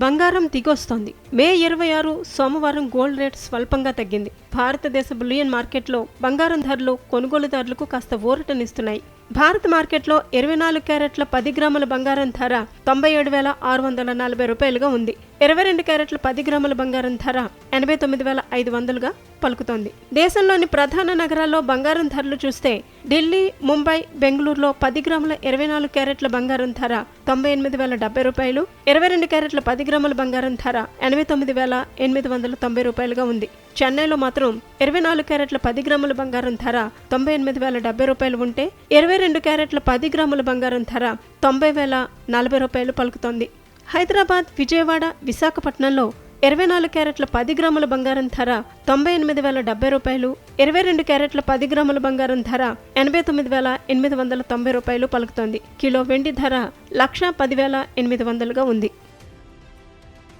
బంగారం దిగొస్తోంది. మే 26 సోమవారం gold rate స్వల్పంగా తగ్గింది. భారతదేశ బులియన్ మార్కెట్లో బంగారం ధరలు కొనుగోలుదారులకు కాస్త ఊరటనిస్తున్నాయి. భారత మార్కెట్లో 24 క్యారెట్ల 10 గ్రాముల బంగారం ధర 97,640 రూపాయలుగా ఉంది. 22 క్యారెట్ల 10 గ్రాముల బంగారం ధర 89,500గా పలుకుతోంది. దేశంలోని ప్రధాన నగరాల్లో బంగారం ధరలు చూస్తే ఢిల్లీ, ముంబై, బెంగళూరులో 10 గ్రాముల 24 క్యారెట్ల బంగారం ధర 98,070 రూపాయలు, 22 క్యారెట్ల 10 గ్రాముల బంగారం ధర 89,890 రూపాయలుగా ఉంది. చెన్నైలో మాత్రం 24 క్యారెట్ల 10 గ్రాముల బంగారం ధర 98,070 రూపాయలు ఉంటే 22 క్యారెట్ల 10 గ్రాముల బంగారం ధర 90,040 రూపాయలు పలుకుతోంది. హైదరాబాద్, విజయవాడ, విశాఖపట్నంలో 24 క్యారెట్ల 10 గ్రాముల బంగారం ధర 98,070 రూపాయలు, 22 క్యారెట్ల 10 గ్రాముల బంగారం ధర 89,890 రూపాయలు పలుకుతోంది. కిలో వెండి ధర 1,10,800గా ఉంది.